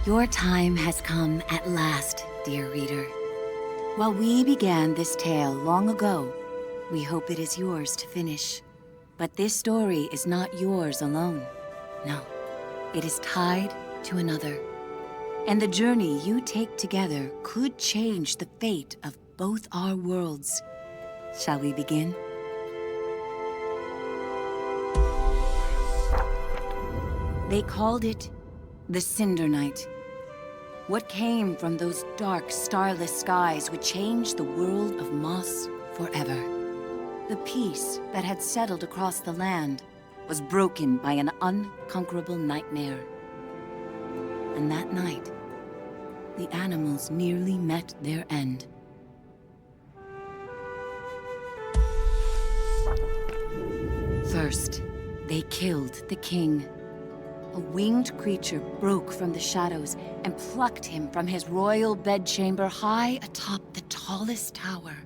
Your time has come at last, dear reader. While we began this tale long ago, we hope it is yours to finish. But this story is not yours alone. No, it is tied to another. And the journey you take together could change the fate of both our worlds. Shall we begin? They called it the Cinder Night. What came from those dark, starless skies would change the world of Moss forever. The peace that had settled across the land was broken by an unconquerable nightmare. And that night, the animals nearly met their end. First, they killed the king. A winged creature broke from the shadows and plucked him from his royal bedchamber high atop the tallest tower.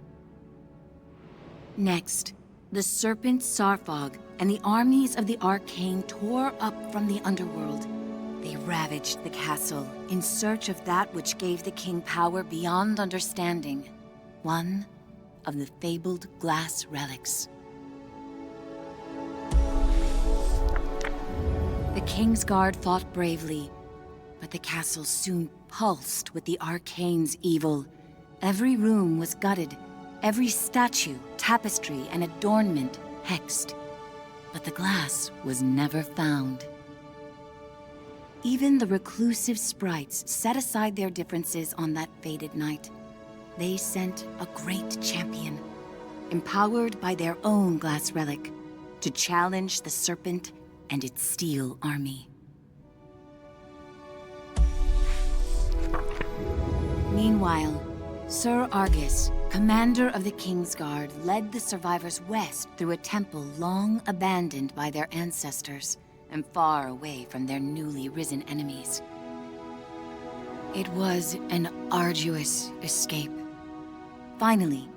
Next, the serpent Sarfog and the armies of the Arcane tore up from the underworld. They ravaged the castle in search of that which gave the king power beyond understanding. One of the fabled glass relics. The Kingsguard fought bravely, but the castle soon pulsed with the Arcane's evil. Every room was gutted, every statue, tapestry, and adornment hexed. But the glass was never found. Even the reclusive sprites set aside their differences on that fated night. They sent a great champion, empowered by their own glass relic, to challenge the serpent and its steel army. Meanwhile, Sir Argus, commander of the Kingsguard, led the survivors west through a temple long abandoned by their ancestors and far away from their newly risen enemies. It was an arduous escape. Finally,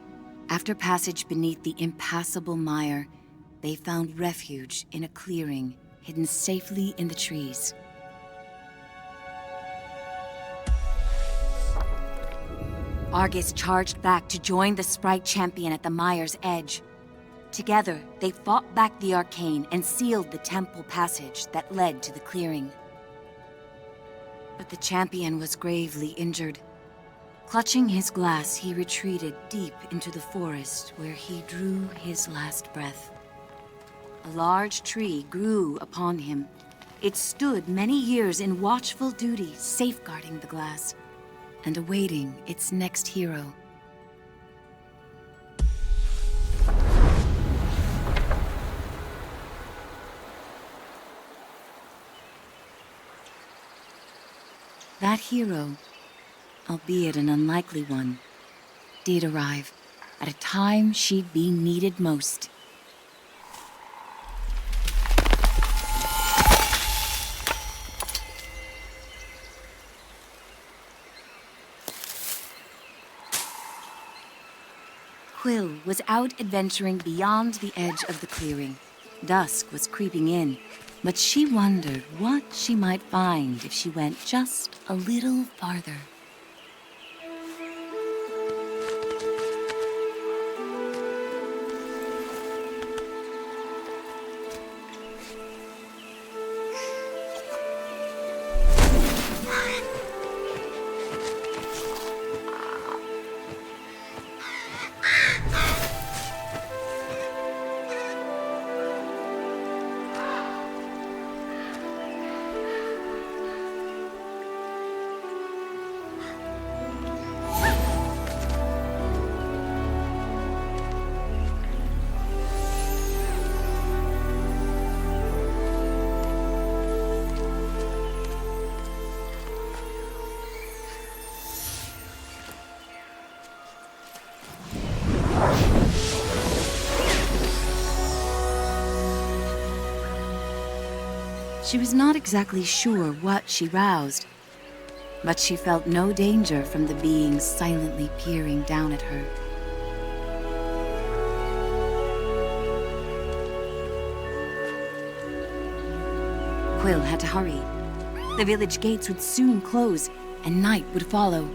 after passage beneath the impassable mire, they found refuge in a clearing hidden safely in the trees. Argus charged back to join the sprite champion at the mire's edge. Together, they fought back the Arcane and sealed the temple passage that led to the clearing. But the champion was gravely injured. Clutching his glass, he retreated deep into the forest where he drew his last breath. A large tree grew upon him. It stood many years in watchful duty, safeguarding the glass and awaiting its next hero. That hero, albeit an unlikely one, did arrive at a time she'd be needed most. Quill was out adventuring beyond the edge of the clearing. Dusk was creeping in, but she wondered what she might find if she went just a little farther. She was not exactly sure what she roused, but she felt no danger from the beings silently peering down at her. Quill had to hurry. The village gates would soon close, and night would follow.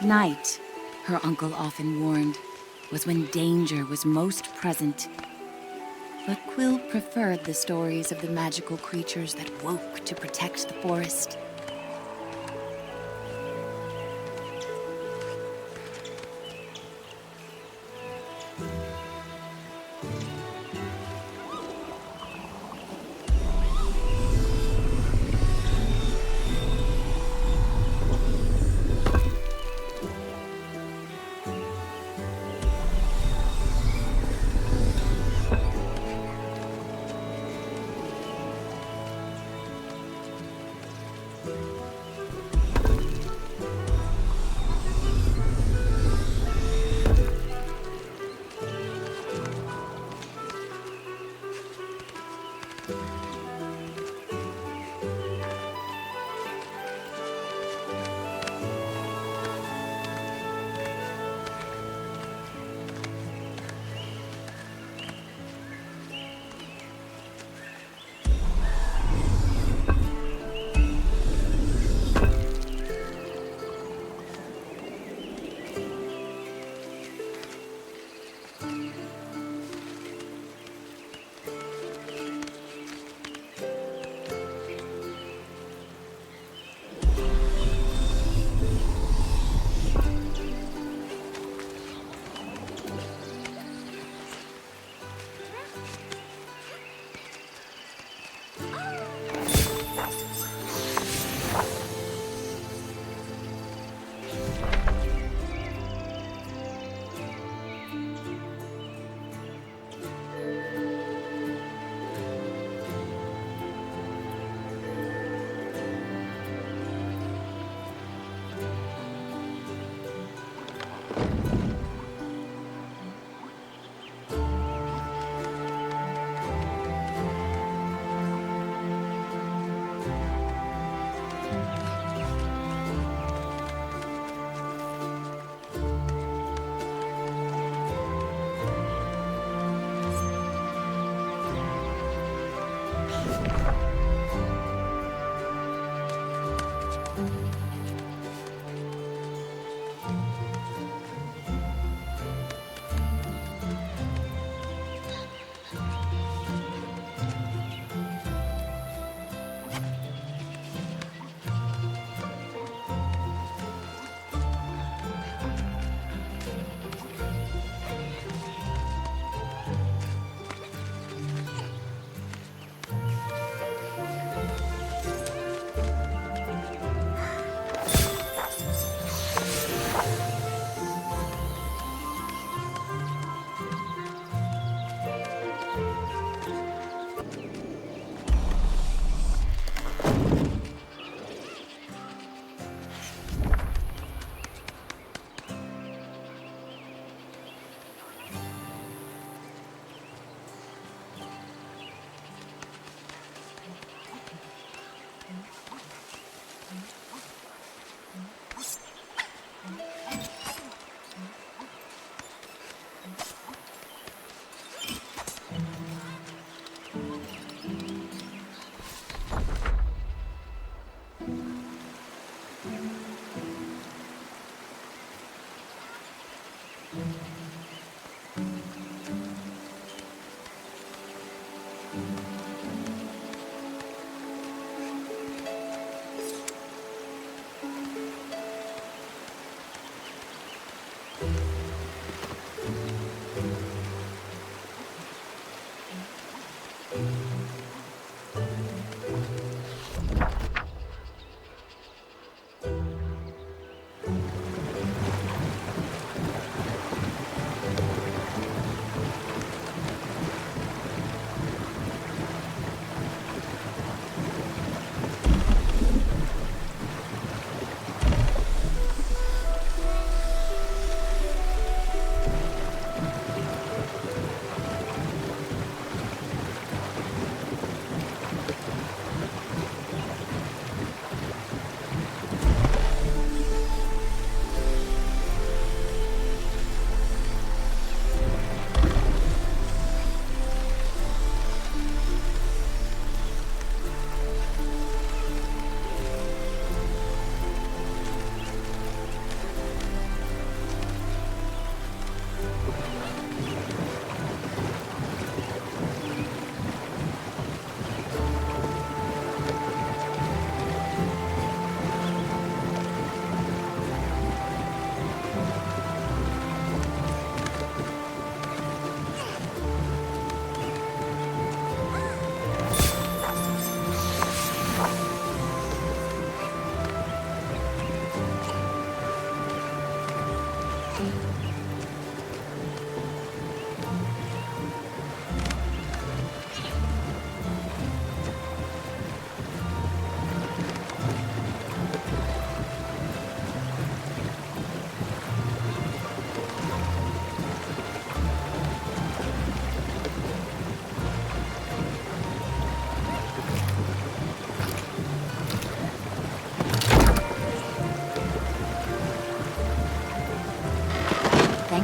Night, her uncle often warned, was when danger was most present. But Quill preferred the stories of the magical creatures that woke to protect the forest.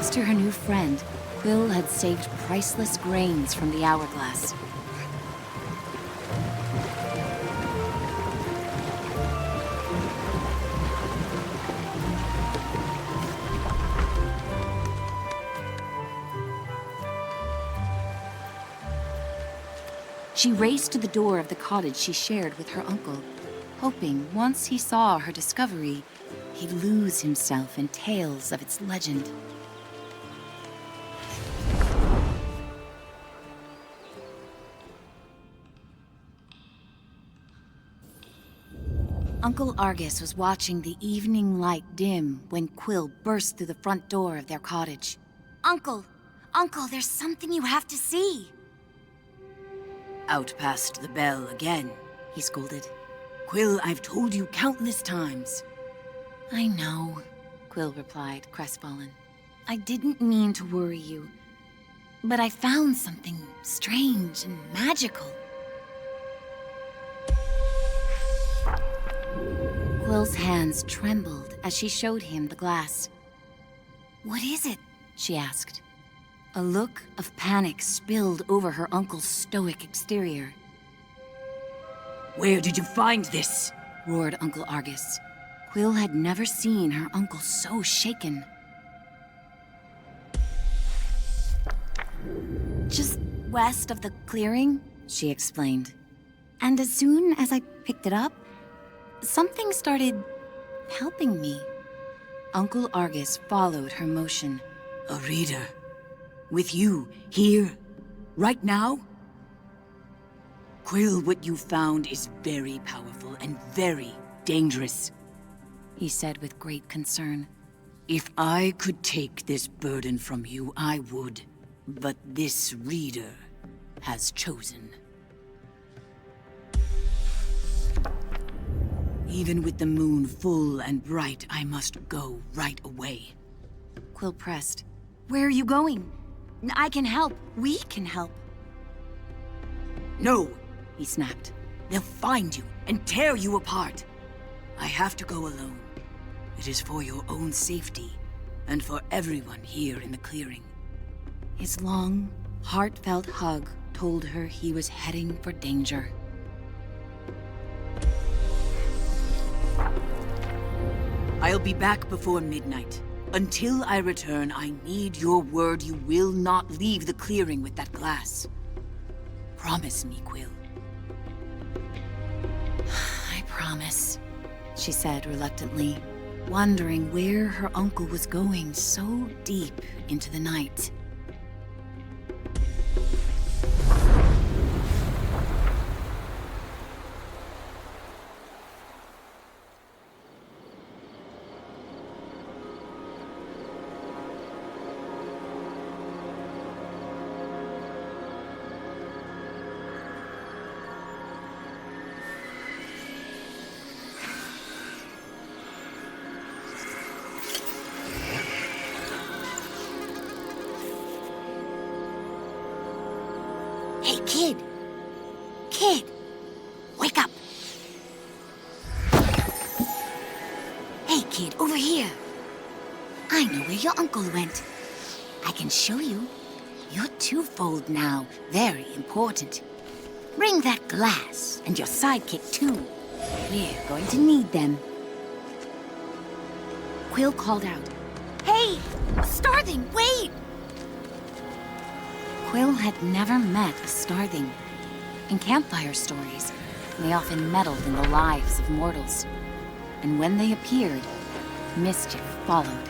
Thanks to her new friend, Quill had saved priceless grains from the hourglass. She raced to the door of the cottage she shared with her uncle, hoping once he saw her discovery, he'd lose himself in tales of its legend. Uncle Argus was watching the evening light dim when Quill burst through the front door of their cottage. Uncle! Uncle, there's something you have to see! Out past the bell again, he scolded. Quill, I've told you countless times. I know, Quill replied, crestfallen. I didn't mean to worry you, but I found something strange and magical. Quill's hands trembled as she showed him the glass. What is it? She asked. A look of panic spilled over her uncle's stoic exterior. Where did you find this? Roared Uncle Argus. Quill had never seen her uncle so shaken. Just west of the clearing, she explained. And as soon as I picked it up, something started helping me. Uncle Argus followed her motion. A reader? With you, here, right now? Quill, what you found is very powerful and very dangerous, he said with great concern. If I could take this burden from you, I would. But this reader has chosen. Even with the moon full and bright, I must go right away. Quill pressed. Where are you going? I can help. We can help. No, he snapped. They'll find you and tear you apart. I have to go alone. It is for your own safety and for everyone here in the clearing. His long, heartfelt hug told her he was heading for danger. I'll be back before midnight. Until I return, I need your word you will not leave the clearing with that glass. Promise me, Quill. I promise, she said reluctantly, wondering where her uncle was going so deep into the night. Hey, kid! Kid! Wake up! Hey, kid, over here! I know where your uncle went. I can show you. You're twofold now, very important. Bring that glass, and your sidekick too. We're going to need them. Quill called out. Hey! Starthing, wait! Quill had never met a Starthing. In campfire stories, they often meddled in the lives of mortals. And when they appeared, mischief followed.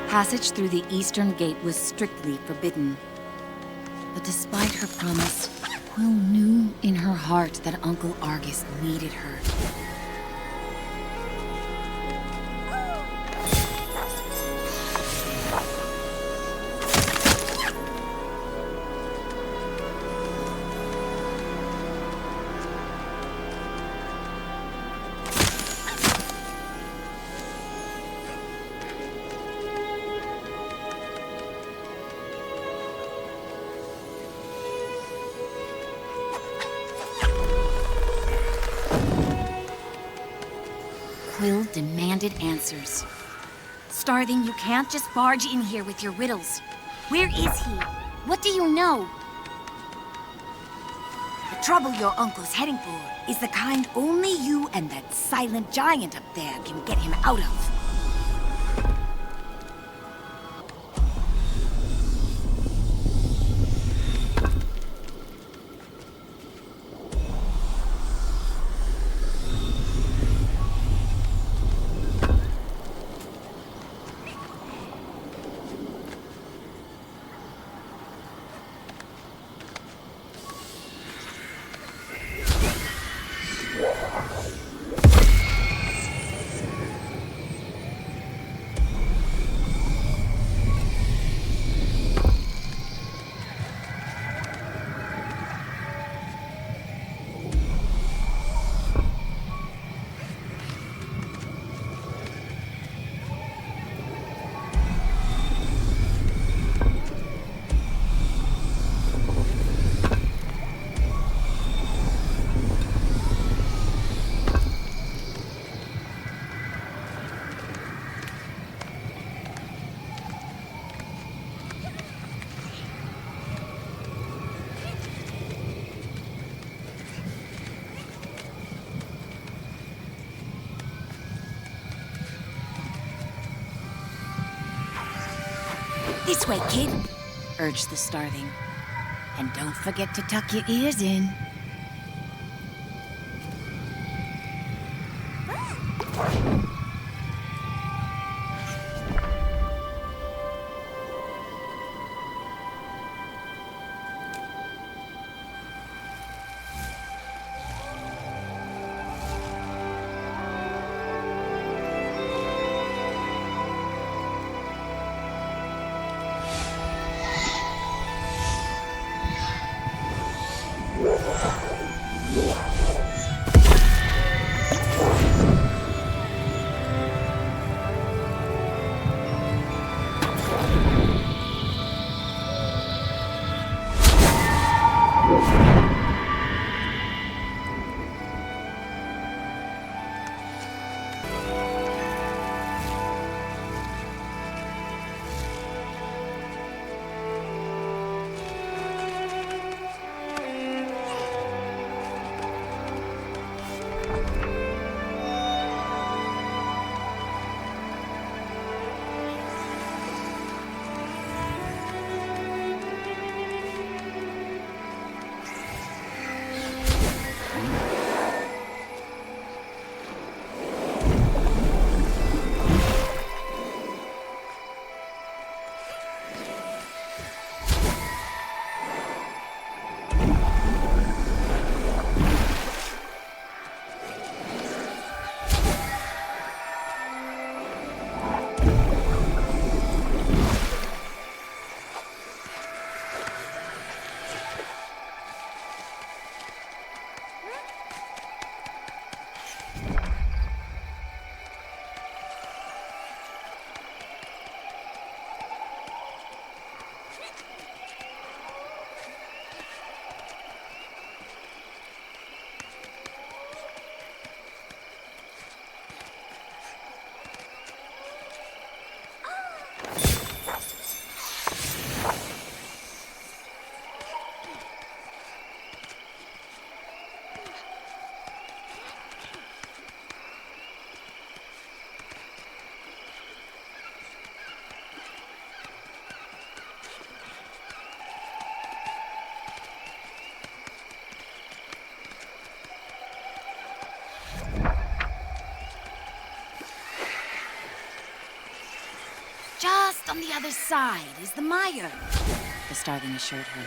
Passage through the eastern gate was strictly forbidden. But despite her promise, Quill knew in her heart that Uncle Argus needed her. demanded answers. Starthing, you can't just barge in here with your riddles. Where is he? What do you know? The trouble your uncle's heading for is the kind only you and that silent giant up there can get him out of. This way, kid, urged the Starthing. And don't forget to tuck your ears in. Just on the other side is the mire, the Starthing assured her.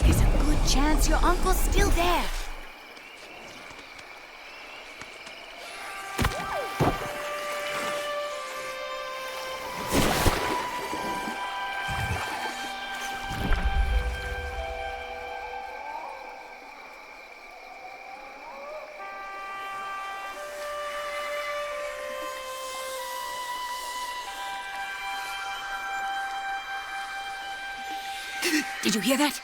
There's a good chance your uncle's still there. Did you hear that?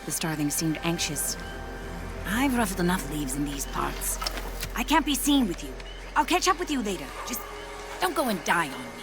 The Starthing seemed anxious. I've ruffled enough leaves in these parts. I can't be seen with you. I'll catch up with you later. Just don't go and die on me.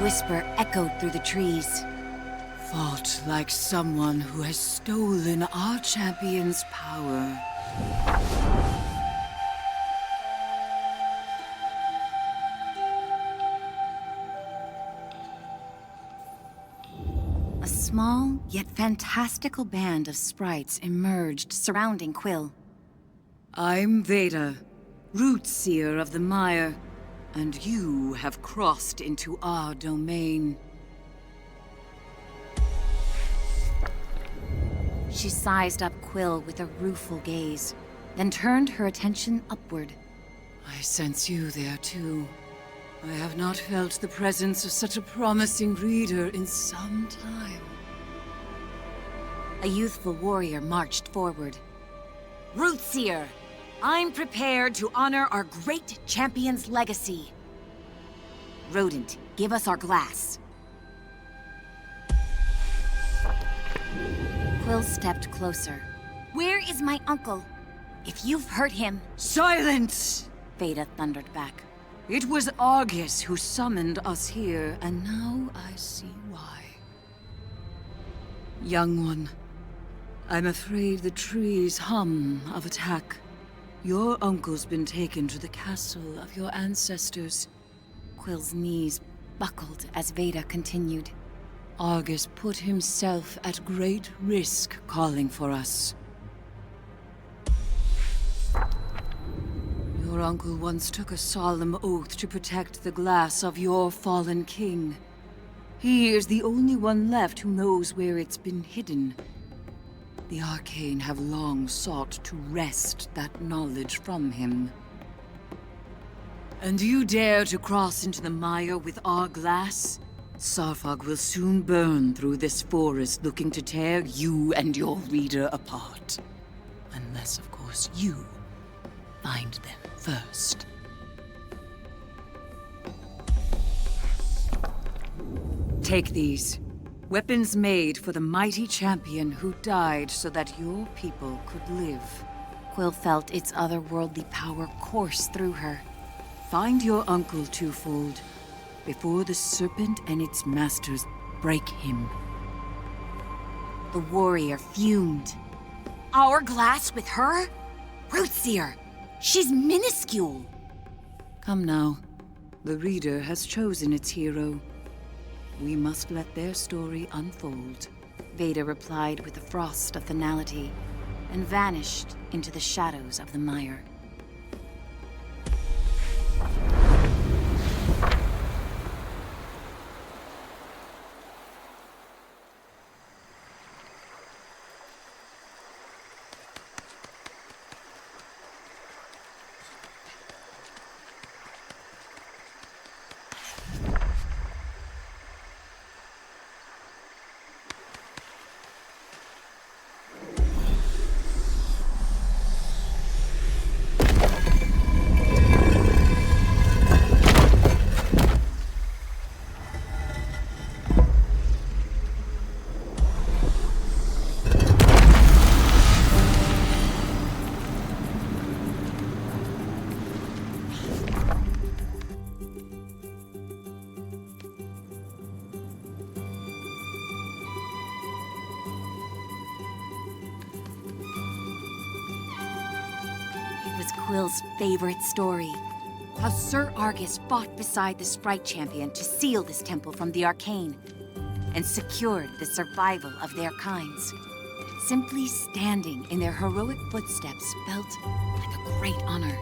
Whisper echoed through the trees. Fought like someone who has stolen our champion's power. A small, yet fantastical band of sprites emerged surrounding Quill. I'm Veda, Root Seer of the Mire, and you have crossed into our domain. She sized up Quill with a rueful gaze, then turned her attention upward. I sense you there too. I have not felt the presence of such a promising reader in some time. A youthful warrior marched forward. Root Seer, I'm prepared to honor our great champion's legacy. Rodent, give us our glass. Quill stepped closer. Where is my uncle? If you've hurt him... Silence! Veda thundered back. It was Argus who summoned us here, and now I see why. Young one, I'm afraid the trees hum of attack. Your uncle's been taken to the castle of your ancestors. Quill's knees buckled as Veda continued. Argus put himself at great risk calling for us. Your uncle once took a solemn oath to protect the glass of your fallen king. He is the only one left who knows where it's been hidden. The Arcane have long sought to wrest that knowledge from him. And you dare to cross into the mire with our glass? Sarfog will soon burn through this forest looking to tear you and your reader apart. Unless, of course, you find them first. Take these. Weapons made for the mighty champion who died so that your people could live. Quill felt its otherworldly power course through her. Find your uncle twofold, before the serpent and its masters break him. The warrior fumed. Our glass with her? Rootseer! She's minuscule! Come now. The reader has chosen its hero. We must let their story unfold. Veda replied with the frost of finality, and vanished into the shadows of the mire. Quill's favorite story. How Sir Argus fought beside the Sprite Champion to seal this temple from the Arcane, and secured the survival of their kinds. Simply standing in their heroic footsteps felt like a great honor.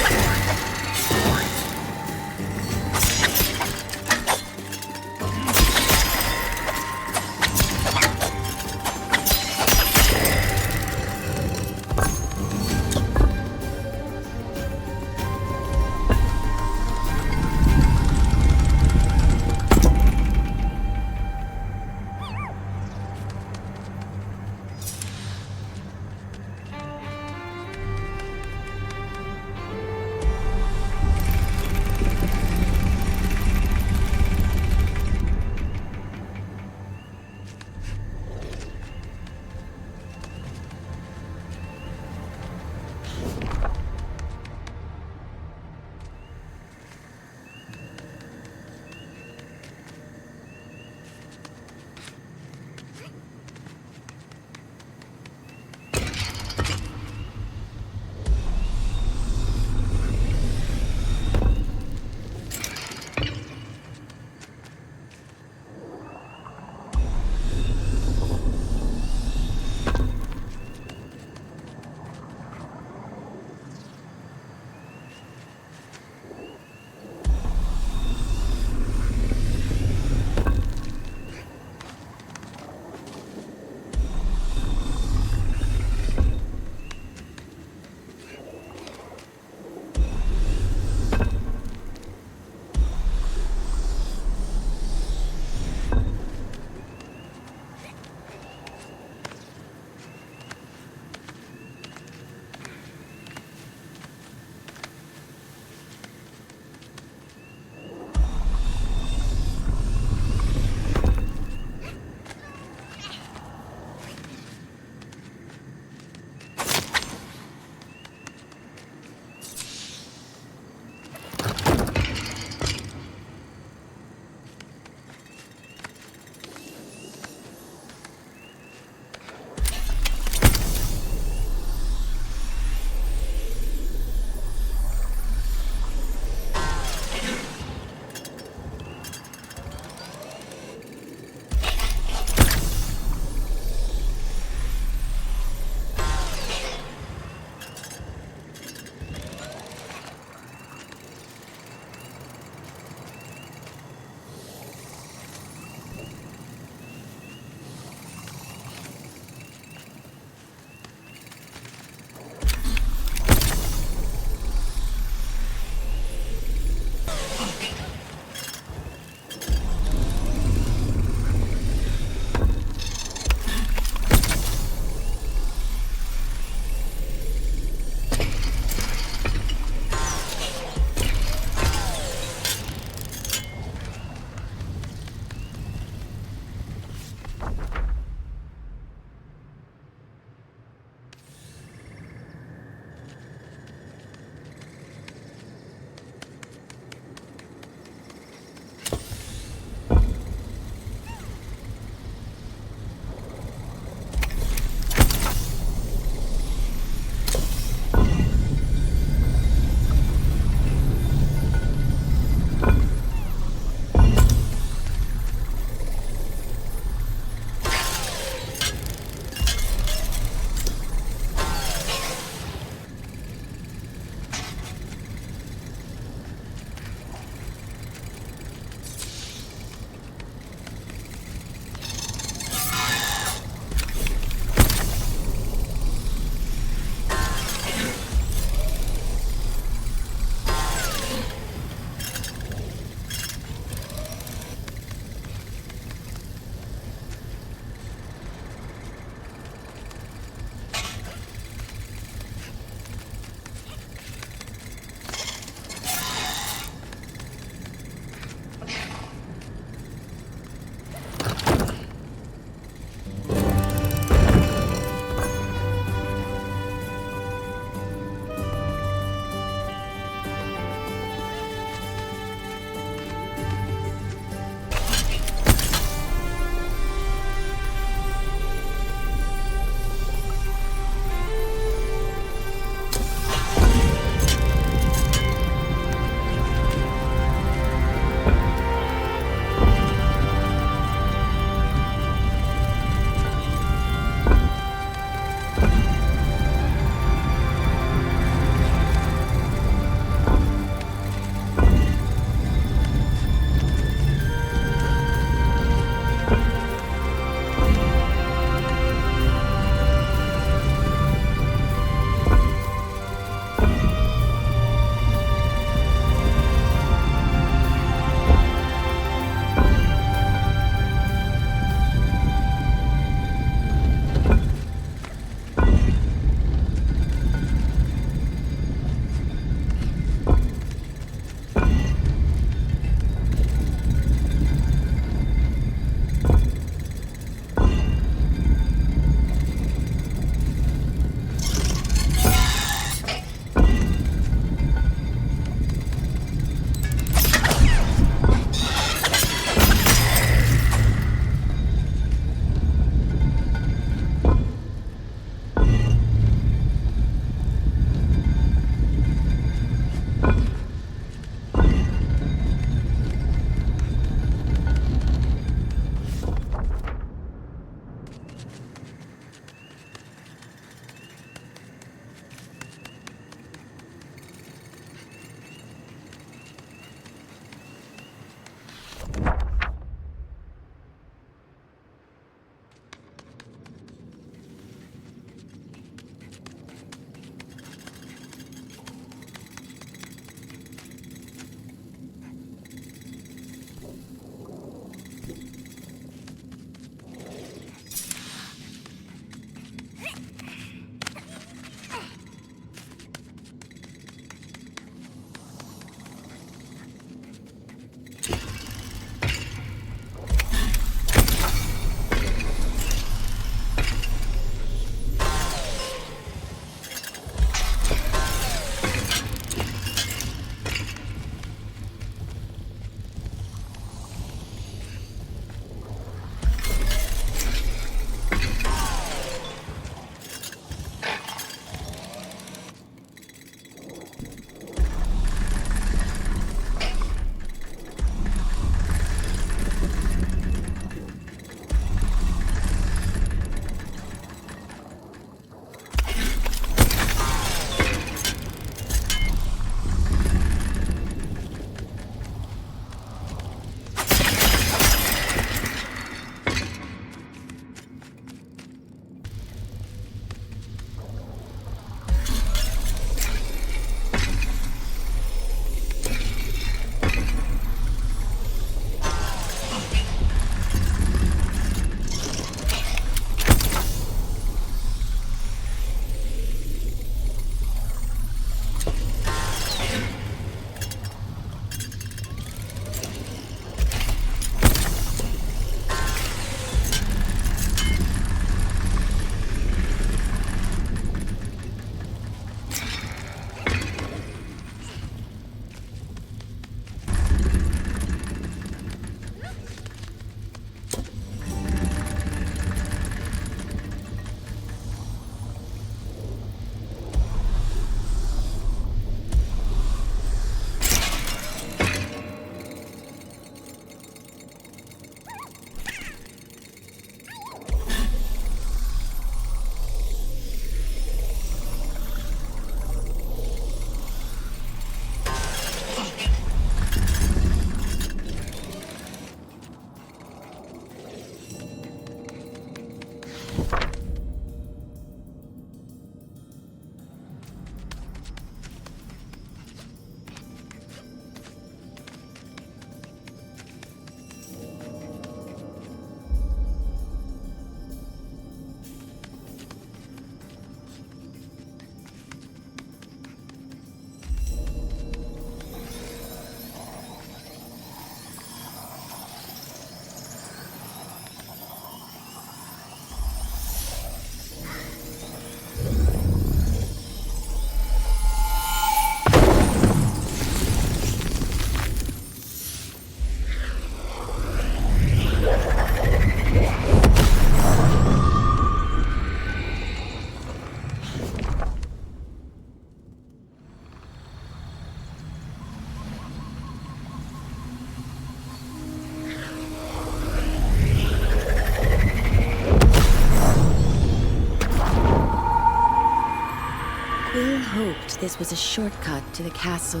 hoped this was a shortcut to the castle.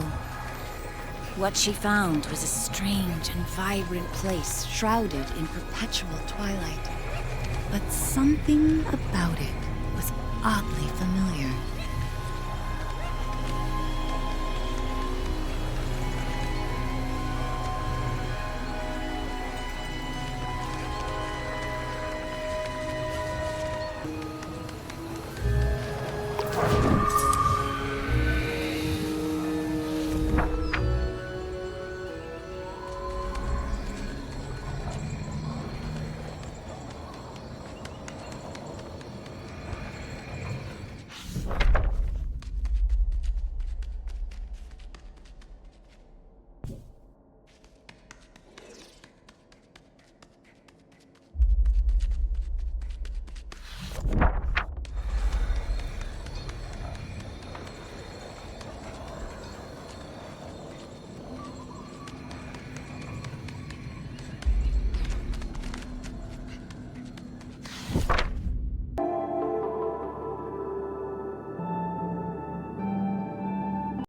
What she found was a strange and vibrant place shrouded in perpetual twilight. But something about it was oddly familiar.